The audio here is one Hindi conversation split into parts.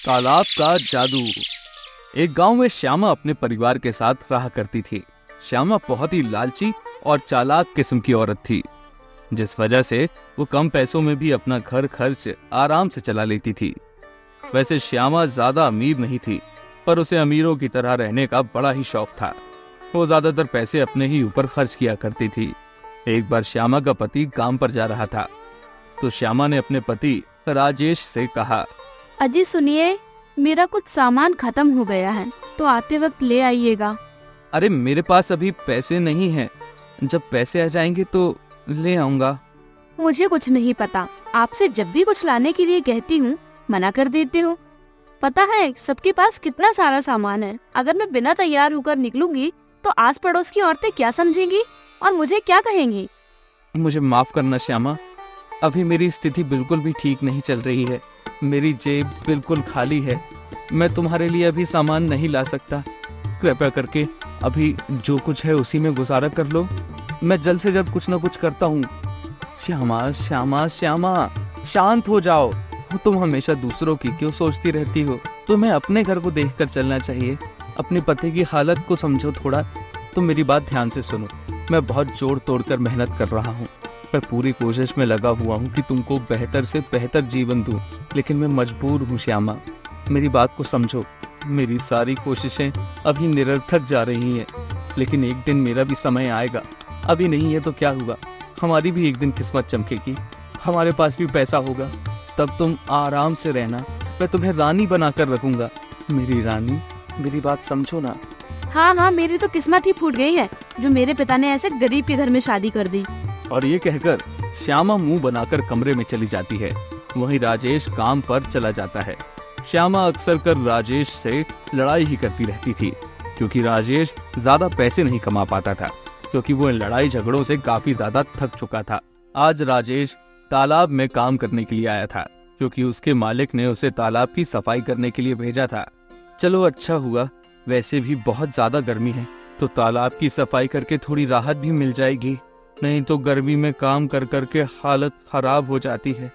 तालाब का जादू। एक गांव में श्यामा अपने परिवार के साथ रहा करती थी। श्यामा बहुत ही लालची और चालाक किस्म की औरत थी, जिस वजह से वो कम पैसों में भी अपना घर खर्च आराम से चला लेती थी। वैसे श्यामा ज्यादा अमीर नहीं थी, पर उसे अमीरों की तरह रहने का बड़ा ही शौक था। वो ज्यादातर पैसे अपने ही ऊपर खर्च किया करती थी। एक बार श्यामा का पति काम पर जा रहा था, तो श्यामा ने अपने पति राजेश से कहा, अजी सुनिए, मेरा कुछ सामान खत्म हो गया है, तो आते वक्त ले आइएगा। अरे मेरे पास अभी पैसे नहीं हैं, जब पैसे आ जाएंगे तो ले आऊंगा। मुझे कुछ नहीं पता, आपसे जब भी कुछ लाने के लिए कहती हूँ मना कर देते हो। पता है सबके पास कितना सारा सामान है। अगर मैं बिना तैयार होकर निकलूंगी तो आस पड़ोस की औरतें क्या समझेंगी और मुझे क्या कहेंगी। मुझे माफ करना श्यामा, अभी मेरी स्थिति बिल्कुल भी ठीक नहीं चल रही है। मेरी जेब बिल्कुल खाली है, मैं तुम्हारे लिए अभी सामान नहीं ला सकता। कृपया करके अभी जो कुछ है उसी में गुजारा कर लो, मैं जल्द से जल्द कुछ न कुछ करता हूँ। श्यामा श्यामा श्यामा, शांत हो जाओ। तुम हमेशा दूसरों की क्यों सोचती रहती हो? तुम्हें अपने घर को देखकर चलना चाहिए। अपने पति की हालत को समझो थोड़ा। तुम मेरी बात ध्यान से सुनो। मैं बहुत जोड़ तोड़कर मेहनत कर रहा हूँ। मैं पूरी कोशिश में लगा हुआ हूँ कि तुमको बेहतर से बेहतर जीवन दूँ, लेकिन मैं मजबूर हूँ श्यामा, मेरी बात को समझो। मेरी सारी कोशिशें अभी निरर्थक जा रही हैं, लेकिन एक दिन मेरा भी समय आएगा। अभी नहीं है तो क्या हुआ, हमारी भी एक दिन किस्मत चमकेगी, हमारे पास भी पैसा होगा। तब तुम आराम से रहना, मैं तुम्हें रानी बनाकर रखूंगा। मेरी रानी, मेरी बात समझो ना। हाँ, मेरी तो किस्मत ही फूट गई है जो मेरे पिता ने ऐसे गरीब के घर में शादी कर दी। और ये कहकर श्यामा मुंह बनाकर कमरे में चली जाती है। वहीं राजेश काम पर चला जाता है। श्यामा अक्सर कर राजेश से लड़ाई ही करती रहती थी, क्योंकि राजेश ज्यादा पैसे नहीं कमा पाता था, क्योंकि वो इन लड़ाई झगड़ों से काफी ज्यादा थक चुका था। आज राजेश तालाब में काम करने के लिए आया था, क्योंकि उसके मालिक ने उसे तालाब की सफाई करने के लिए भेजा था। चलो अच्छा हुआ, वैसे भी बहुत ज्यादा गर्मी है, तो तालाब की सफाई करके थोड़ी राहत भी मिल जाएगी। नहीं तो गर्मी में काम कर करके हालत खराब हो जाती है।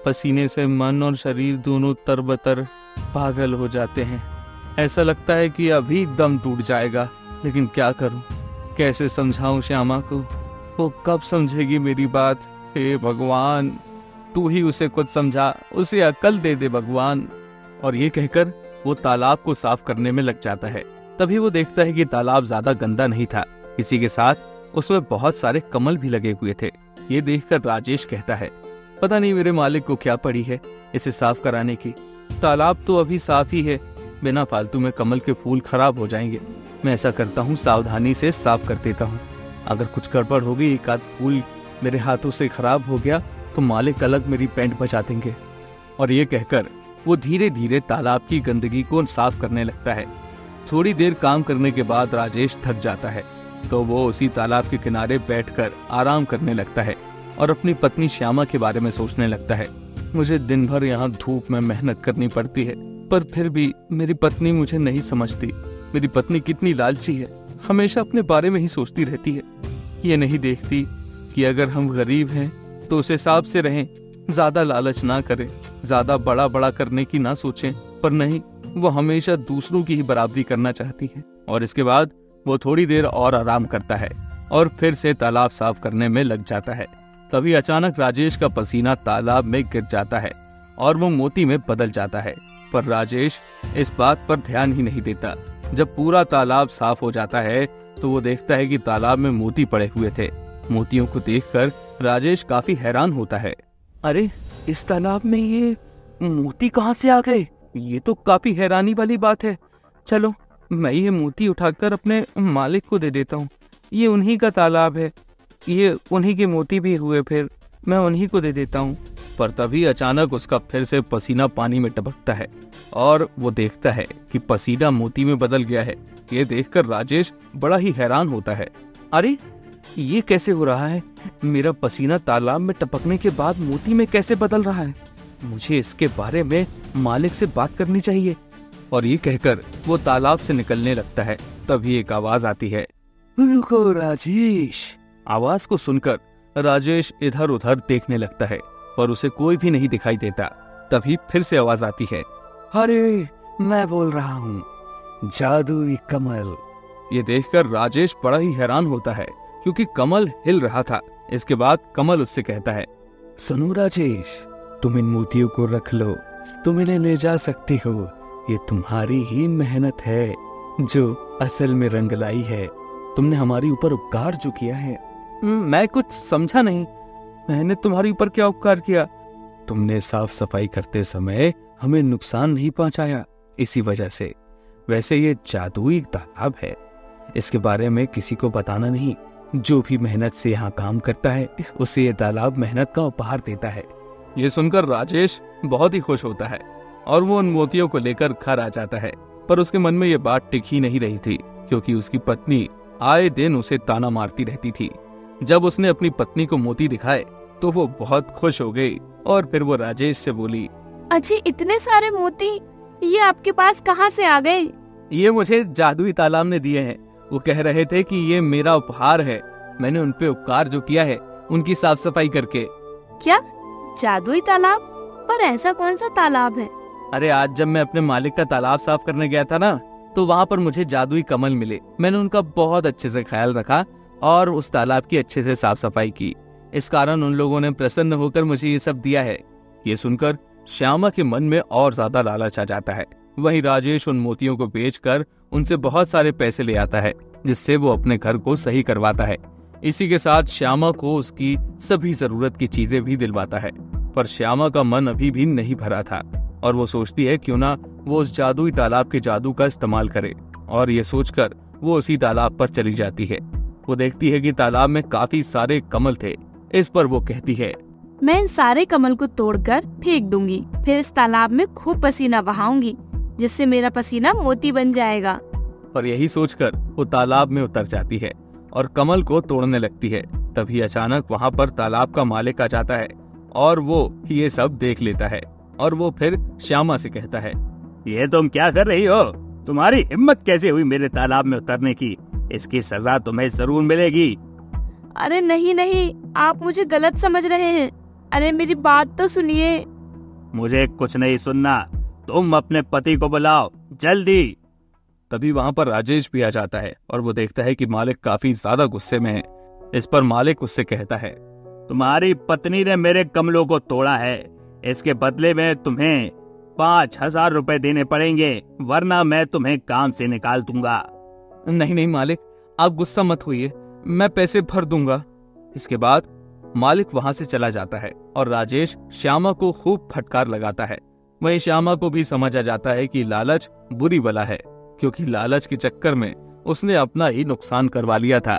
पसीने से मन और शरीर दोनों तरबतर पागल हो जाते हैं। ऐसा लगता है कि अभी दम टूट जाएगा, लेकिन क्या करूं, कैसे समझाऊं श्यामा को? वो कब समझेगी मेरी बात? हे भगवान, तू ही उसे कुछ समझा, उसे अकल दे दे भगवान। और ये कहकर वो तालाब को साफ करने में लग जाता है। तभी वो देखता है कि तालाब ज्यादा गंदा नहीं था, इसी के साथ उसमें बहुत सारे कमल भी लगे हुए थे। ये देखकर राजेश कहता है, पता नहीं मेरे मालिक को क्या पड़ी है इसे साफ कराने की। तालाब तो अभी साफ ही है, बिना फालतू में कमल के फूल खराब हो जाएंगे। मैं ऐसा करता हूँ, सावधानी से साफ कर देता हूँ। अगर कुछ गड़बड़ हो गई, एक आध फूल मेरे हाथों से खराब हो गया, तो मालिक अलग मेरी पैंट बचा देंगे। और ये कहकर वो धीरे धीरे तालाब की गंदगी को साफ करने लगता है। थोड़ी देर काम करने के बाद राजेश थक जाता है, तो वो उसी तालाब के किनारे बैठकर आराम करने लगता है और अपनी पत्नी श्यामा के बारे में सोचने लगता है। मुझे दिन भर यहाँ धूप में मेहनत करनी पड़ती है, पर फिर भी मेरी पत्नी मुझे नहीं समझती। मेरी पत्नी कितनी लालची है, हमेशा अपने बारे में ही सोचती रहती है। ये नहीं देखती कि अगर हम गरीब हैं तो उस हिसाब से रहें, ज्यादा लालच ना करें, ज्यादा बड़ा बड़ा करने की ना सोचें। पर नहीं, वो हमेशा दूसरों की ही बराबरी करना चाहती है। और इसके बाद वो थोड़ी देर और आराम करता है और फिर से तालाब साफ करने में लग जाता है। तभी अचानक राजेश का पसीना तालाब में गिर जाता है और वो मोती में बदल जाता है। पर राजेश इस बात पर ध्यान ही नहीं देता। जब पूरा तालाब साफ हो जाता है तो वो देखता है कि तालाब में मोती पड़े हुए थे। मोतियों को देखकर राजेश काफी हैरान होता है। अरे, इस तालाब में ये मोती कहाँ से आ गए? ये तो काफी हैरानी वाली बात है। चलो, मैं ये मोती उठाकर अपने मालिक को दे देता हूँ। ये उन्हीं का तालाब है, ये उन्हीं के मोती भी हुए, फिर मैं उन्हीं को दे देता हूँ। पर तभी अचानक उसका फिर से पसीना पानी में टपकता है और वो देखता है कि पसीना मोती में बदल गया है। ये देखकर राजेश बड़ा ही हैरान होता है। अरे, ये कैसे हो रहा है? मेरा पसीना तालाब में टपकने के बाद मोती में कैसे बदल रहा है? मुझे इसके बारे में मालिक से बात करनी चाहिए। और ये कहकर वो तालाब से निकलने लगता है। तभी एक आवाज आती है, रुको राजेश। आवाज को सुनकर राजेश इधर उधर देखने लगता है, पर उसे कोई भी नहीं दिखाई देता। तभी फिर से आवाज आती है, अरे मैं बोल रहा हूँ, जादुई कमल। ये देखकर राजेश बड़ा ही हैरान होता है क्योंकि कमल हिल रहा था। इसके बाद कमल उससे कहता है, सुनो राजेश, तुम इन मोतियों को रख लो, तुम इन्हें ले जा सकती हो। ये तुम्हारी ही मेहनत है जो असल में रंग लाई है। तुमने हमारे ऊपर उपकार जो किया है। मैं कुछ समझा नहीं। मैंने तुम्हारे ऊपर क्या उपकार किया? तुमने साफ सफाई करते समय हमें नुकसान नहीं पहुंचाया, इसी वजह से। वैसे ये जादुई तालाब है, इसके बारे में किसी को बताना नहीं। जो भी मेहनत से यहाँ काम करता है उसे ये तालाब मेहनत का उपहार देता है। ये सुनकर राजेश बहुत ही खुश होता है और वो उन मोतियों को लेकर घर आ जाता है। पर उसके मन में ये बात टिक ही नहीं रही थी क्योंकि उसकी पत्नी आए दिन उसे ताना मारती रहती थी। जब उसने अपनी पत्नी को मोती दिखाए तो वो बहुत खुश हो गई और फिर वो राजेश से बोली, अजी इतने सारे मोती ये आपके पास कहाँ से आ गए? ये मुझे जादुई तालाब ने दिए हैं। वो कह रहे थे कि ये मेरा उपहार है। मैंने उन पे उपकार जो किया है उनकी साफ सफाई करके। क्या जादुई तालाब? पर ऐसा कौन सा तालाब है? अरे आज जब मैं अपने मालिक का तालाब साफ करने गया था ना, तो वहाँ पर मुझे जादुई कमल मिले। मैंने उनका बहुत अच्छे से ख्याल रखा और उस तालाब की अच्छे से साफ सफाई की। इस कारण उन लोगों ने प्रसन्न होकर मुझे ये सब दिया है। ये सुनकर श्यामा के मन में और ज्यादा लालच आ जाता है। वहीं राजेश उन मोतियों को बेचकर उनसे बहुत सारे पैसे ले आता है, जिससे वो अपने घर को सही करवाता है। इसी के साथ श्यामा को उसकी सभी जरूरत की चीजें भी दिलवाता है। पर श्यामा का मन अभी भी नहीं भरा था और वो सोचती है क्यों ना वो उस जादुई तालाब के जादू का इस्तेमाल करे। और ये सोचकर वो उसी तालाब पर चली जाती है। वो देखती है कि तालाब में काफी सारे कमल थे। इस पर वो कहती है, मैं इन सारे कमल को तोड़कर फेंक दूंगी, फिर इस तालाब में खूब पसीना बहाऊंगी, जिससे मेरा पसीना मोती बन जाएगा। और यही सोचकर वो तालाब में उतर जाती है और कमल को तोड़ने लगती है। तभी अचानक वहाँ पर तालाब का मालिक आ जाता है और वो ये सब देख लेता है। और वो फिर श्यामा से कहता है, ये तुम क्या कर रही हो? तुम्हारी हिम्मत कैसे हुई मेरे तालाब में उतरने की? इसकी सजा तुम्हें जरूर मिलेगी। अरे नहीं नहीं, आप मुझे गलत समझ रहे हैं। अरे मेरी बात तो सुनिए। मुझे कुछ नहीं सुनना, तुम अपने पति को बुलाओ जल्दी। तभी वहाँ पर राजेश भी आ जाता है और वो देखता है कि मालिक काफी ज्यादा गुस्से में है। इस पर मालिक उससे कहता है, तुम्हारी पत्नी ने मेरे कमलों को तोड़ा है, इसके बदले में तुम्हें 5,000 रुपए देने पड़ेंगे, वरना मैं तुम्हें काम से निकाल दूंगा। नहीं नहीं मालिक, आप गुस्सा मत होइए, मैं पैसे भर दूंगा। इसके बाद मालिक वहां से चला जाता है और राजेश श्यामा को खूब फटकार लगाता है। वहीं श्यामा को भी समझ आ जाता है कि लालच बुरी बला है, क्योंकि लालच के चक्कर में उसने अपना ही नुकसान करवा लिया था।